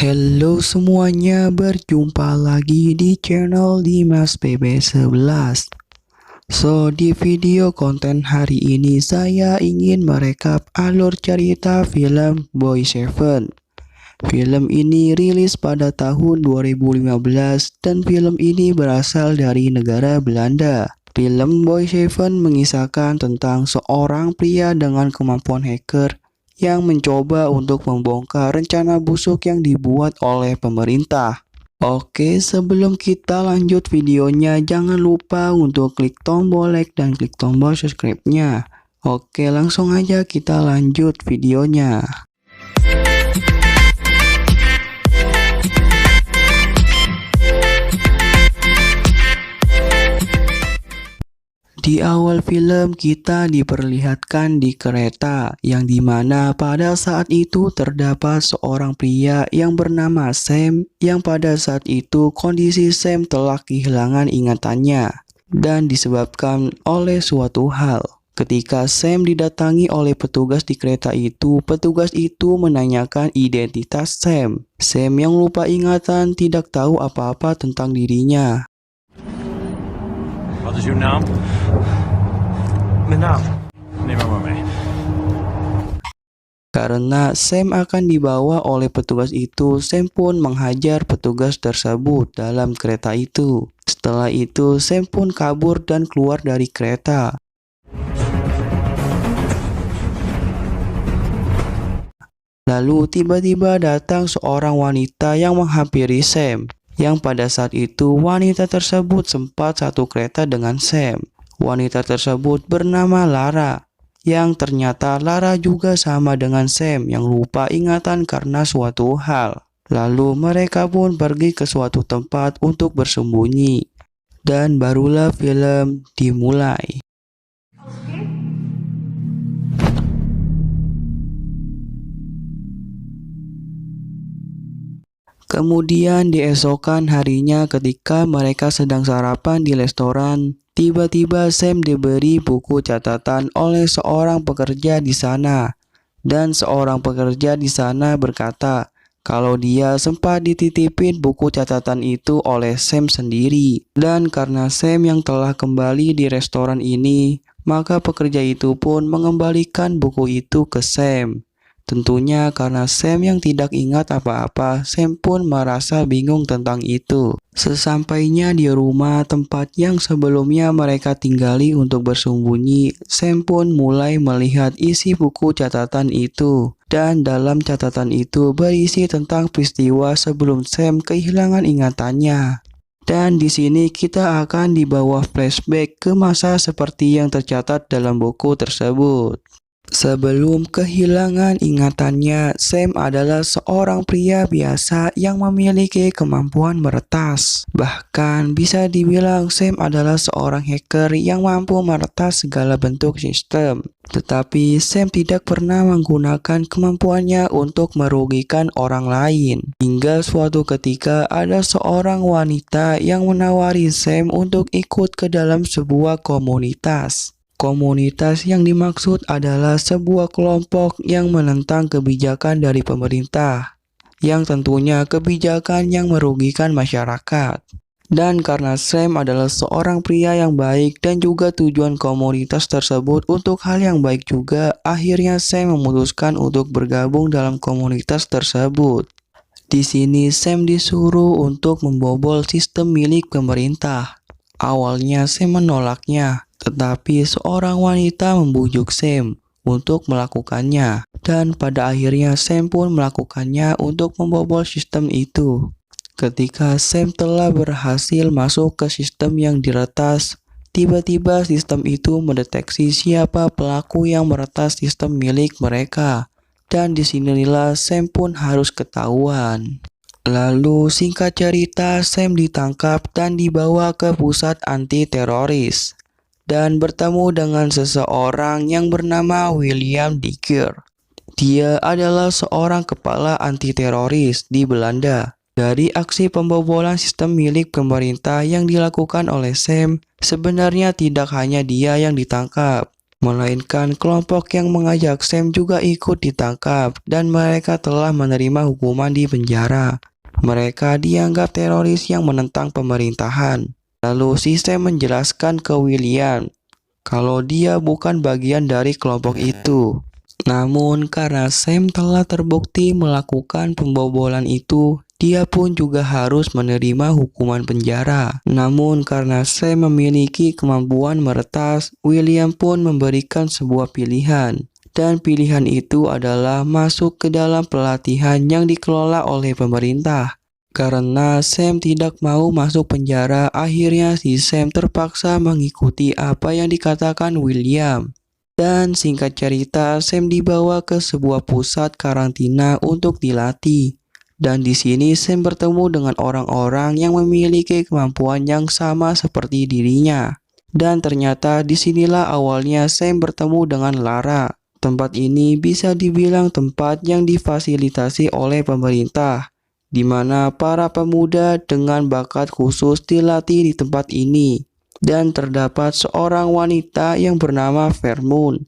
Halo semuanya, berjumpa lagi di channel Dimas BB11. Di video konten hari ini saya ingin merekap alur cerita film Boy Seven. Film ini rilis pada tahun 2015 dan film ini berasal dari negara Belanda. Film Boy Seven mengisahkan tentang seorang pria dengan kemampuan hacker yang mencoba untuk membongkar rencana busuk yang dibuat oleh pemerintah. Oke, sebelum kita lanjut videonya, jangan lupa untuk klik tombol like dan klik tombol subscribe-nya. Oke, langsung aja kita lanjut videonya. Di awal film kita diperlihatkan di kereta yang dimana pada saat itu terdapat seorang pria yang bernama Sam yang pada saat itu kondisi Sam telah kehilangan ingatannya dan disebabkan oleh suatu hal. Ketika Sam didatangi oleh petugas di kereta itu, petugas itu menanyakan identitas Sam. Sam yang lupa ingatan tidak tahu apa-apa tentang dirinya. Wat is uw naam? Mijn naam? Neem maar mee. Karena Sam akan dibawa oleh petugas itu, Sam pun menghajar petugas tersebut dalam kereta itu. Setelah itu, Sam pun kabur dan keluar dari kereta. Lalu tiba-tiba datang seorang wanita yang menghampiri Sam. Yang pada saat itu wanita tersebut sempat satu kereta dengan Sam. Wanita tersebut bernama Lara, yang ternyata Lara juga sama dengan Sam yang lupa ingatan karena suatu hal. Lalu mereka pun pergi ke suatu tempat untuk bersembunyi. Dan barulah film dimulai. Kemudian diesokan harinya ketika mereka sedang sarapan di restoran, tiba-tiba Sam diberi buku catatan oleh seorang pekerja di sana. Dan seorang pekerja di sana berkata kalau dia sempat dititipin buku catatan itu oleh Sam sendiri. Dan karena Sam yang telah kembali di restoran ini, maka pekerja itu pun mengembalikan buku itu ke Sam. Tentunya karena Sam yang tidak ingat apa-apa, Sam pun merasa bingung tentang itu. Sesampainya di rumah tempat yang sebelumnya mereka tinggali untuk bersembunyi, Sam pun mulai melihat isi buku catatan itu. Dan dalam catatan itu berisi tentang peristiwa sebelum Sam kehilangan ingatannya. Dan di sini kita akan dibawa flashback ke masa seperti yang tercatat dalam buku tersebut. Sebelum kehilangan ingatannya, Sam adalah seorang pria biasa yang memiliki kemampuan meretas. Bahkan bisa dibilang Sam adalah seorang hacker yang mampu meretas segala bentuk sistem. Tetapi Sam tidak pernah menggunakan kemampuannya untuk merugikan orang lain. Hingga suatu ketika ada seorang wanita yang menawari Sam untuk ikut ke dalam sebuah komunitas. Komunitas yang dimaksud adalah sebuah kelompok yang menentang kebijakan dari pemerintah, yang tentunya kebijakan yang merugikan masyarakat. Dan karena Sam adalah seorang pria yang baik dan juga tujuan komunitas tersebut untuk hal yang baik juga, akhirnya Sam memutuskan untuk bergabung dalam komunitas tersebut. Di sini Sam disuruh untuk membobol sistem milik pemerintah. Awalnya Sam menolaknya. Tetapi seorang wanita membujuk Sam untuk melakukannya. Dan pada akhirnya Sam pun melakukannya untuk membobol sistem itu. Ketika Sam telah berhasil masuk ke sistem yang diretas, tiba-tiba sistem itu mendeteksi siapa pelaku yang meretas sistem milik mereka. Dan disinilah Sam pun harus ketahuan. Lalu singkat cerita Sam ditangkap dan dibawa ke pusat anti-teroris. Dan bertemu dengan seseorang yang bernama William Dicker. Dia adalah seorang kepala anti-teroris di Belanda. Dari aksi pembobolan sistem milik pemerintah yang dilakukan oleh Sam, sebenarnya tidak hanya dia yang ditangkap. melainkan kelompok yang mengajak Sam juga ikut ditangkap dan mereka telah menerima hukuman di penjara. Mereka dianggap teroris yang menentang pemerintahan. Lalu si Sam menjelaskan ke William kalau dia bukan bagian dari kelompok itu. Namun karena Sam telah terbukti melakukan pembobolan itu, dia pun juga harus menerima hukuman penjara. Namun karena Sam memiliki kemampuan meretas, William pun memberikan sebuah pilihan. Dan pilihan itu adalah masuk ke dalam pelatihan yang dikelola oleh pemerintah. Karena Sam tidak mau masuk penjara, akhirnya si Sam terpaksa mengikuti apa yang dikatakan William. Dan singkat cerita, Sam dibawa ke sebuah pusat karantina untuk dilatih. Dan di sini Sam bertemu dengan orang-orang yang memiliki kemampuan yang sama seperti dirinya. Dan ternyata disinilah awalnya Sam bertemu dengan Lara. Tempat ini bisa dibilang tempat yang difasilitasi oleh pemerintah, di mana para pemuda dengan bakat khusus dilatih di tempat ini. Dan terdapat seorang wanita yang bernama Vermont.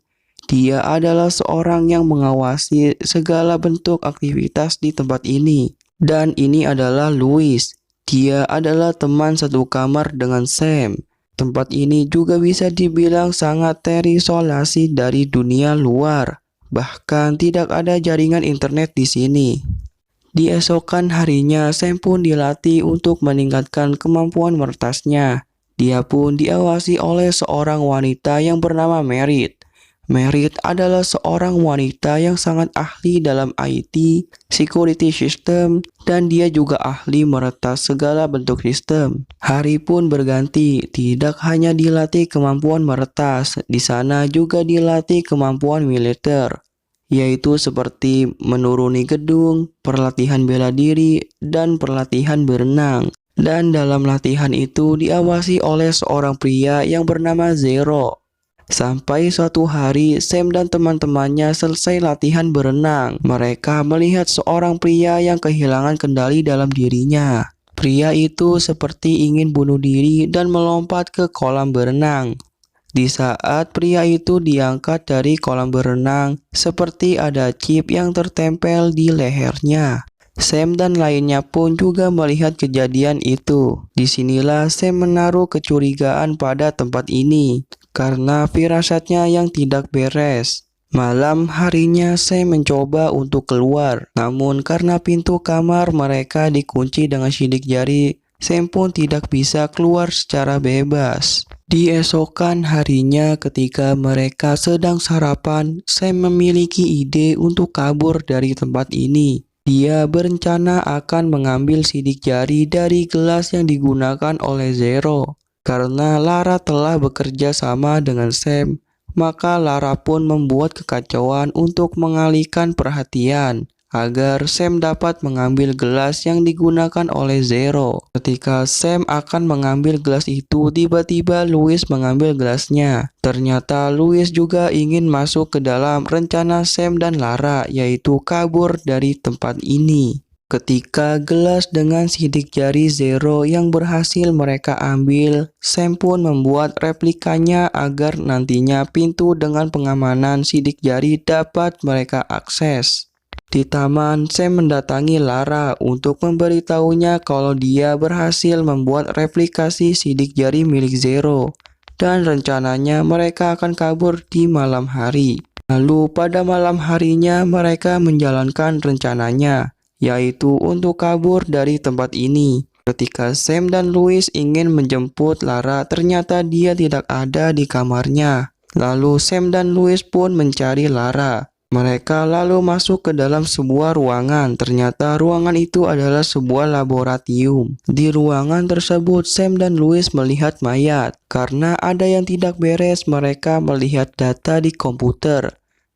Dia adalah seorang yang mengawasi segala bentuk aktivitas di tempat ini. Dan ini adalah Louis. Dia adalah teman satu kamar dengan Sam. Tempat ini juga bisa dibilang sangat terisolasi dari dunia luar. Bahkan tidak ada jaringan internet di sini. Di esokan harinya, Sam pun dilatih untuk meningkatkan kemampuan meretasnya. Dia pun diawasi oleh seorang wanita yang bernama Merit. Merit adalah seorang wanita yang sangat ahli dalam IT, security system, dan dia juga ahli meretas segala bentuk sistem. Hari pun berganti, tidak hanya dilatih kemampuan meretas, di sana juga dilatih kemampuan militer, yaitu seperti menuruni gedung, pelatihan bela diri, dan pelatihan berenang. Dan dalam latihan itu diawasi oleh seorang pria yang bernama Zero. Sampai suatu hari Sam dan teman-temannya selesai latihan berenang. Mereka melihat seorang pria yang kehilangan kendali dalam dirinya. Pria itu seperti ingin bunuh diri dan melompat ke kolam berenang. Di saat pria itu diangkat dari kolam berenang, seperti ada chip yang tertempel di lehernya. Sam dan lainnya pun juga melihat kejadian itu. Disinilah Sam menaruh kecurigaan pada tempat ini, karena firasatnya yang tidak beres. Malam harinya Sam mencoba untuk keluar, namun karena pintu kamar mereka dikunci dengan sidik jari, Sam pun tidak bisa keluar secara bebas. Di esokan harinya ketika mereka sedang sarapan, Sam memiliki ide untuk kabur dari tempat ini. Dia berencana akan mengambil sidik jari dari gelas yang digunakan oleh Zero. Karena Lara telah bekerja sama dengan Sam, maka Lara pun membuat kekacauan untuk mengalihkan perhatian agar Sam dapat mengambil gelas yang digunakan oleh Zero. Ketika Sam akan mengambil gelas itu, tiba-tiba Louis mengambil gelasnya. Ternyata Louis juga ingin masuk ke dalam rencana Sam dan Lara, yaitu kabur dari tempat ini. Ketika gelas dengan sidik jari Zero yang berhasil mereka ambil, Sam pun membuat replikanya agar nantinya pintu dengan pengamanan sidik jari dapat mereka akses. Di taman, Sam mendatangi Lara untuk memberitahunya kalau dia berhasil membuat replikasi sidik jari milik Zero. Dan rencananya mereka akan kabur di malam hari. Lalu pada malam harinya mereka menjalankan rencananya, yaitu untuk kabur dari tempat ini. Ketika Sam dan Louis ingin menjemput Lara, ternyata dia tidak ada di kamarnya. Lalu Sam dan Louis pun mencari Lara. Mereka lalu masuk ke dalam sebuah ruangan. Ternyata ruangan itu adalah sebuah laboratorium. Di ruangan tersebut, Sam dan Louis melihat mayat. Karena ada yang tidak beres, mereka melihat data di komputer.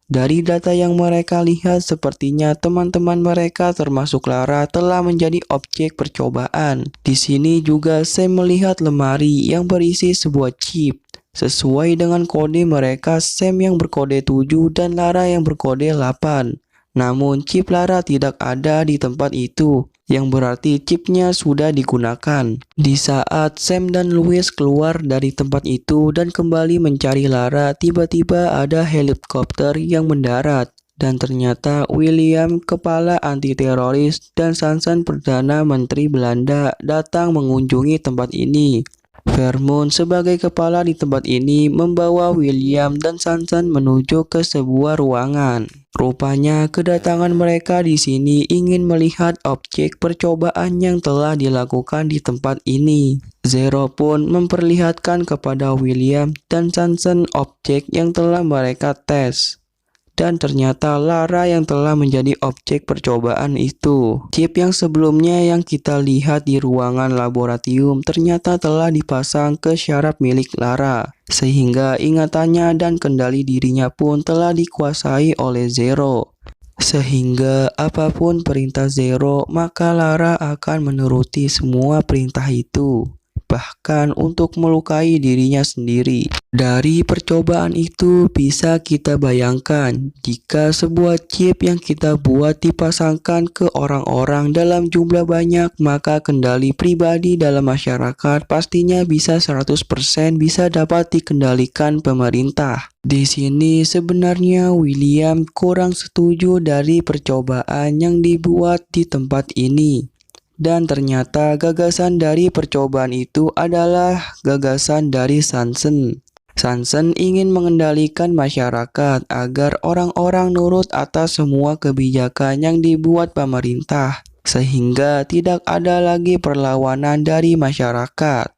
Dari data yang mereka lihat, sepertinya teman-teman mereka termasuk Lara telah menjadi objek percobaan. Di sini juga Sam melihat lemari yang berisi sebuah chip. Sesuai dengan kode mereka, Sam yang berkode 7 dan Lara yang berkode 8. Namun chip Lara tidak ada di tempat itu. yang berarti chipnya sudah digunakan. Di saat Sam dan Louis keluar dari tempat itu dan kembali mencari Lara, tiba-tiba ada helikopter yang mendarat. Dan ternyata William, kepala anti-teroris, dan Sansan, Perdana Menteri Belanda, datang mengunjungi tempat ini. Vermont sebagai kepala di tempat ini membawa William dan Sansan menuju ke sebuah ruangan. Rupanya kedatangan mereka di sini ingin melihat objek percobaan yang telah dilakukan di tempat ini. Zero pun memperlihatkan kepada William dan Sansan objek yang telah mereka tes. Dan ternyata Lara yang telah menjadi objek percobaan itu. Chip yang sebelumnya yang kita lihat di ruangan laboratorium ternyata telah dipasang ke syaraf milik Lara. Sehingga ingatannya dan kendali dirinya pun telah dikuasai oleh Zero. Sehingga apapun perintah Zero, maka Lara akan menuruti semua perintah itu. Bahkan untuk melukai dirinya sendiri. Dari percobaan itu bisa kita bayangkan jika sebuah chip yang kita buat dipasangkan ke orang-orang dalam jumlah banyak, maka kendali pribadi dalam masyarakat pastinya bisa 100% bisa dapat dikendalikan pemerintah. Di sini sebenarnya William kurang setuju dari percobaan yang dibuat di tempat ini. Dan ternyata gagasan dari percobaan itu adalah gagasan dari Sansan. Sansan ingin mengendalikan masyarakat agar orang-orang nurut atas semua kebijakan yang dibuat pemerintah, sehingga tidak ada lagi perlawanan dari masyarakat.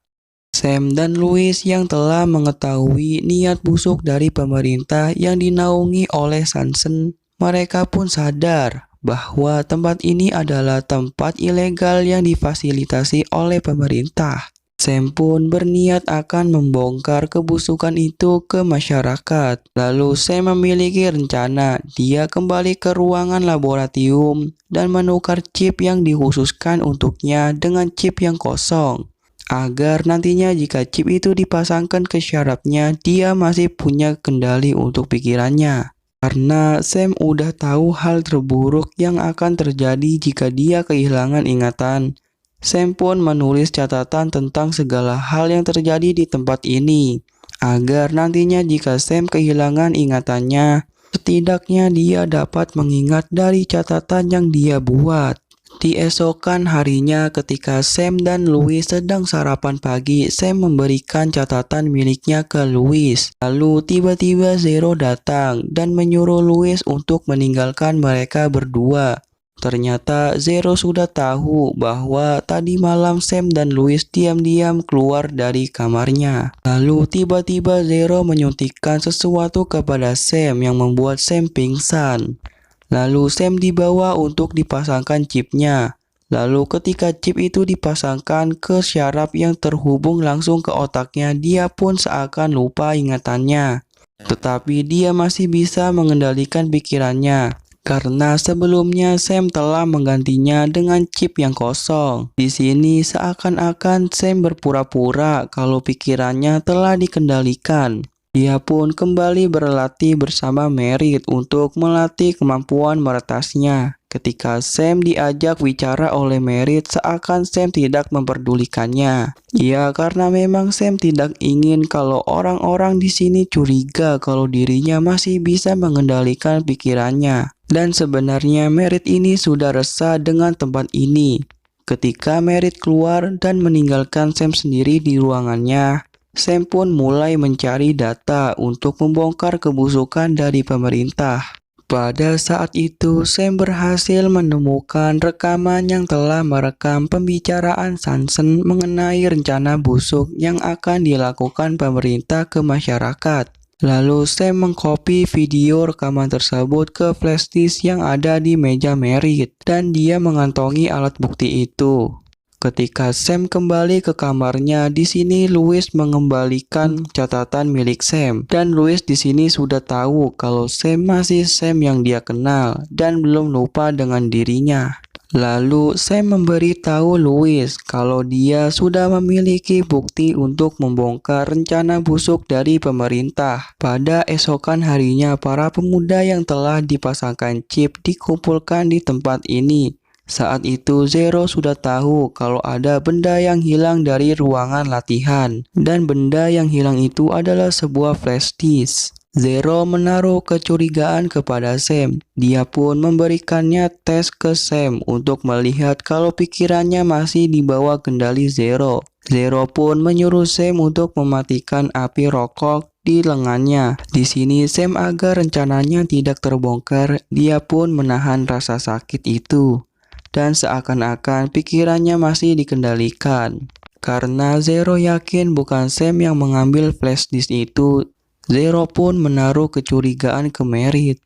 Sam dan Louis yang telah mengetahui niat busuk dari pemerintah yang dinaungi oleh Sansan, mereka pun sadar bahwa tempat ini adalah tempat ilegal yang difasilitasi oleh pemerintah. Sam pun berniat akan membongkar kebusukan itu ke masyarakat. Lalu Sam memiliki rencana, dia kembali ke ruangan laboratorium dan menukar chip yang dikhususkan untuknya dengan chip yang kosong. Agar nantinya jika chip itu dipasangkan ke syarafnya, dia masih punya kendali untuk pikirannya. Karena Sam udah tahu hal terburuk yang akan terjadi jika dia kehilangan ingatan. Sam pun menulis catatan tentang segala hal yang terjadi di tempat ini. Agar nantinya jika Sam kehilangan ingatannya, setidaknya dia dapat mengingat dari catatan yang dia buat. Di esokan harinya ketika Sam dan Louis sedang sarapan pagi, Sam memberikan catatan miliknya ke Louis. Lalu tiba-tiba Zero datang dan menyuruh Louis untuk meninggalkan mereka berdua. Ternyata Zero sudah tahu bahwa tadi malam Sam dan Louis diam-diam keluar dari kamarnya. Lalu tiba-tiba Zero menyuntikkan sesuatu kepada Sam yang membuat Sam pingsan. Lalu Sam dibawa untuk dipasangkan chipnya. Lalu ketika chip itu dipasangkan ke syaraf yang terhubung langsung ke otaknya, dia pun seakan lupa ingatannya. Tetapi dia masih bisa mengendalikan pikirannya. Karena sebelumnya Sam telah menggantinya dengan chip yang kosong. Di sini seakan-akan Sam berpura-pura kalau pikirannya telah dikendalikan. Dia pun kembali berlatih bersama Merit untuk melatih kemampuan meretasnya. Ketika Sam diajak bicara oleh Merit, seakan Sam tidak memperdulikannya. Ya, karena memang Sam tidak ingin kalau orang-orang di sini curiga kalau dirinya masih bisa mengendalikan pikirannya. Dan sebenarnya Merit ini sudah resah dengan tempat ini. Ketika Merit keluar dan meninggalkan Sam sendiri di ruangannya, Sam pun mulai mencari data untuk membongkar kebusukan dari pemerintah. Pada saat itu, Sam berhasil menemukan rekaman yang telah merekam pembicaraan Sansan mengenai rencana busuk yang akan dilakukan pemerintah ke masyarakat. Lalu Sam mengcopy video rekaman tersebut ke flash disk yang ada di meja Merit, dan dia mengantongi alat bukti itu. Ketika Sam kembali ke kamarnya, di sini Louis mengembalikan catatan milik Sam. Dan Louis di sini sudah tahu kalau Sam masih Sam yang dia kenal dan belum lupa dengan dirinya. Lalu Sam memberitahu Louis kalau dia sudah memiliki bukti untuk membongkar rencana busuk dari pemerintah. Pada esokan harinya, para pemuda yang telah dipasangkan chip dikumpulkan di tempat ini. Saat itu Zero sudah tahu kalau ada benda yang hilang dari ruangan latihan, dan benda yang hilang itu adalah sebuah flash disk. Zero menaruh kecurigaan kepada Sam. Dia pun memberikannya tes ke Sam untuk melihat kalau pikirannya masih di bawah kendali Zero. Zero pun menyuruh Sam untuk mematikan api rokok di lengannya. Di sini Sam agar rencananya tidak terbongkar, dia pun menahan rasa sakit itu. Dan seakan-akan pikirannya masih dikendalikan. Karena Zero yakin bukan Sam yang mengambil flash disk itu, Zero pun menaruh kecurigaan ke Merit.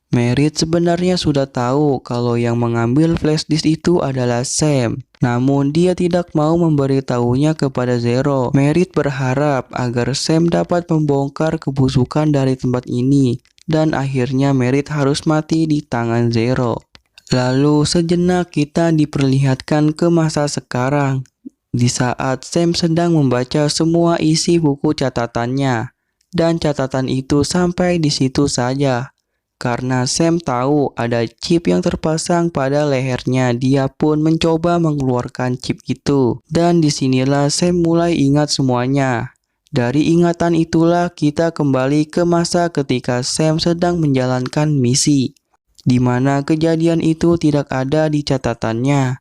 Merit sebenarnya sudah tahu kalau yang mengambil flash disk itu adalah Sam. Namun dia tidak mau memberitahunya kepada Zero. Merit berharap agar Sam dapat membongkar kebusukan dari tempat ini. Dan akhirnya Merit harus mati di tangan Zero. Lalu sejenak kita diperlihatkan ke masa sekarang. Di saat Sam sedang membaca semua isi buku catatannya. Dan catatan itu sampai di situ saja. Karena Sam tahu ada chip yang terpasang pada lehernya, dia pun mencoba mengeluarkan chip itu. Dan disinilah Sam mulai ingat semuanya. Dari ingatan itulah kita kembali ke masa ketika Sam sedang menjalankan misi, di mana kejadian itu tidak ada di catatannya.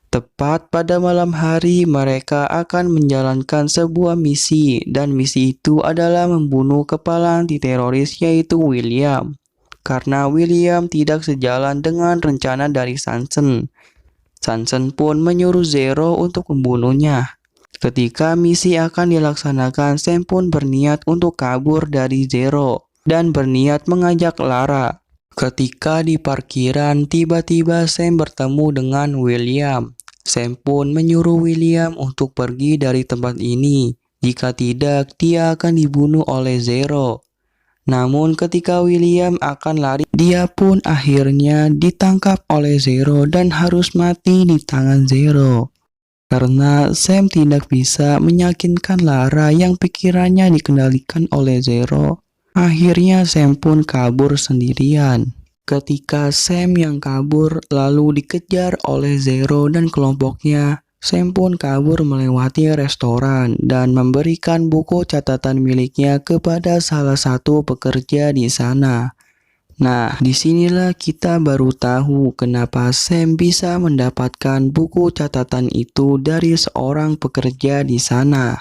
Tepat pada malam hari mereka akan menjalankan sebuah misi, dan misi itu adalah membunuh kepala anti teroris yaitu William. Karena William tidak sejalan dengan rencana dari Sansen. Sansen pun menyuruh Zero untuk membunuhnya. Ketika misi akan dilaksanakan, Sam pun berniat untuk kabur dari Zero dan berniat mengajak Lara. Ketika di parkiran, tiba-tiba Sam bertemu dengan William. Sam pun menyuruh William untuk pergi dari tempat ini. Jika tidak, dia akan dibunuh oleh Zero. Namun ketika William akan lari, dia pun akhirnya ditangkap oleh Zero dan harus mati di tangan Zero. Karena Sam tidak bisa meyakinkan Lara yang pikirannya dikendalikan oleh Zero, akhirnya Sam pun kabur sendirian. Ketika Sam yang kabur lalu dikejar oleh Zero dan kelompoknya, Sam pun kabur melewati restoran dan memberikan buku catatan miliknya kepada salah satu pekerja di sana. Nah, disinilah kita baru tahu kenapa Sam bisa mendapatkan buku catatan itu dari seorang pekerja di sana.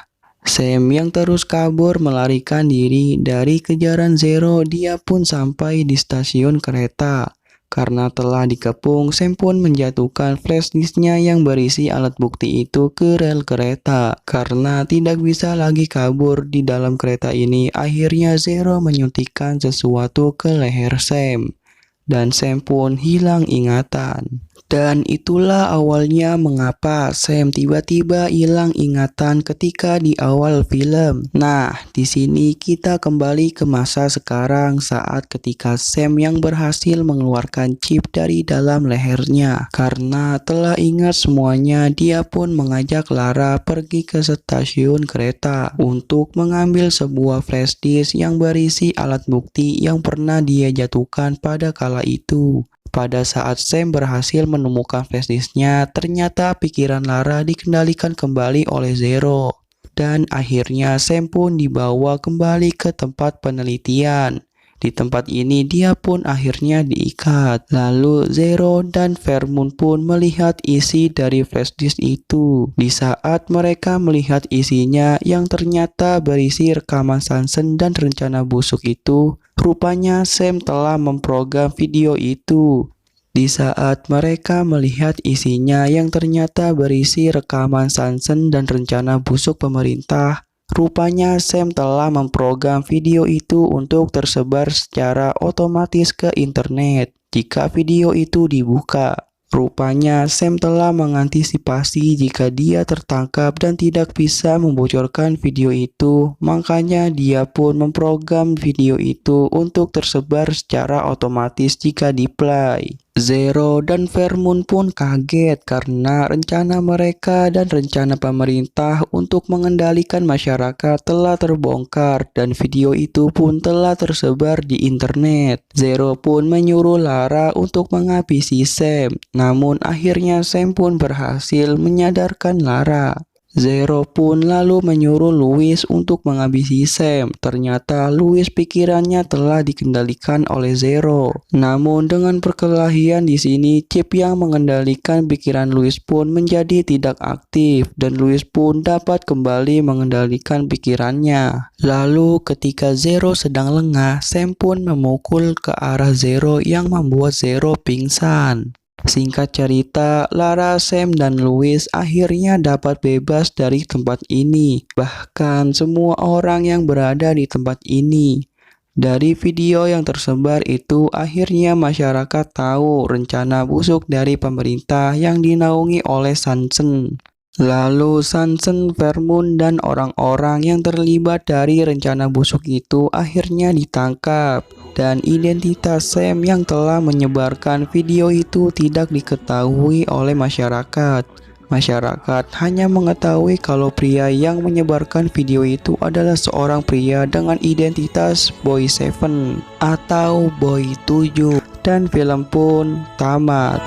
Sam yang terus kabur melarikan diri dari kejaran Zero, dia pun sampai di stasiun kereta. Karena telah dikepung, Sam pun menjatuhkan flash disknya yang berisi alat bukti itu ke rel kereta. Karena tidak bisa lagi kabur di dalam kereta ini, akhirnya Zero menyuntikkan sesuatu ke leher Sam. Dan Sam pun hilang ingatan. Dan itulah awalnya mengapa Sam tiba-tiba hilang ingatan ketika di awal film. Nah, di sini kita kembali ke masa sekarang saat ketika Sam yang berhasil mengeluarkan chip dari dalam lehernya. Karena telah ingat semuanya, dia pun mengajak Lara pergi ke stasiun kereta untuk mengambil sebuah flash disk yang berisi alat bukti yang pernah dia jatuhkan pada kala itu. Pada saat Sam berhasil menemukan flash disknya, ternyata pikiran Lara dikendalikan kembali oleh Zero. Dan akhirnya Sam pun dibawa kembali ke tempat penelitian. Di tempat ini dia pun akhirnya diikat. Lalu Zero dan Vermont pun melihat isi dari flash disk itu. Di saat mereka melihat isinya yang ternyata berisi rekaman Sansen dan rencana busuk itu, rupanya Sam telah memprogram video itu. Di saat mereka melihat isinya yang ternyata berisi rekaman Sansen dan rencana busuk pemerintah, rupanya Sam telah memprogram video itu untuk tersebar secara otomatis ke internet jika video itu dibuka. Rupanya Sam telah mengantisipasi jika dia tertangkap dan tidak bisa membocorkan video itu, makanya dia pun memprogram video itu untuk tersebar secara otomatis jika di-play. Zero dan Vermoon pun kaget karena rencana mereka dan rencana pemerintah untuk mengendalikan masyarakat telah terbongkar dan video itu pun telah tersebar di internet. Zero pun menyuruh Lara untuk menghabisi Sam, namun akhirnya Sam pun berhasil menyadarkan Lara. Zero pun lalu menyuruh Louis untuk menghabisi Sam. Ternyata Louis pikirannya telah dikendalikan oleh Zero. Namun dengan perkelahian di sini, chip yang mengendalikan pikiran Louis pun menjadi tidak aktif dan Louis pun dapat kembali mengendalikan pikirannya. Lalu ketika Zero sedang lengah, Sam pun memukul ke arah Zero yang membuat Zero pingsan. Singkat cerita, Lara, Sam, dan Louis akhirnya dapat bebas dari tempat ini. Bahkan semua orang yang berada di tempat ini. Dari video yang tersebar itu, akhirnya masyarakat tahu rencana busuk dari pemerintah yang dinaungi oleh Sansen. Lalu Sansen, Vermoon, dan orang-orang yang terlibat dari rencana busuk itu akhirnya ditangkap. Dan identitas Sam yang telah menyebarkan video itu tidak diketahui oleh masyarakat. Masyarakat hanya mengetahui kalau pria yang menyebarkan video itu adalah seorang pria dengan identitas Boy 7 atau Boy 7. Dan film pun tamat.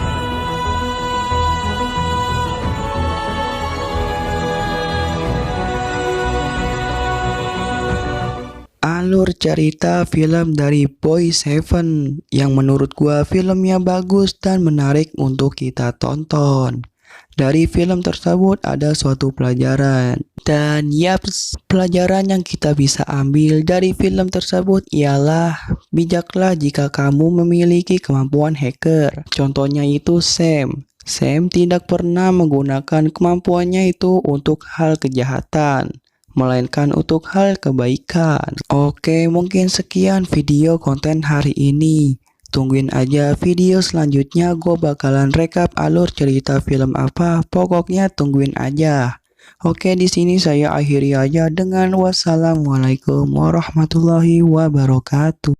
Alur cerita film dari Boy 7 yang menurut gua filmnya bagus dan menarik untuk kita tonton. Dari film tersebut ada suatu pelajaran. Dan yaps, pelajaran yang kita bisa ambil dari film tersebut ialah bijaklah jika kamu memiliki kemampuan hacker. Contohnya itu Sam. Sam tidak pernah menggunakan kemampuannya itu untuk hal kejahatan, melainkan untuk hal kebaikan. Oke, mungkin sekian video konten hari ini. Tungguin aja video selanjutnya, gue bakalan rekap alur cerita film apa. Pokoknya tungguin aja. Oke, di sini saya akhiri aja dengan wassalamualaikum warahmatullahi wabarakatuh.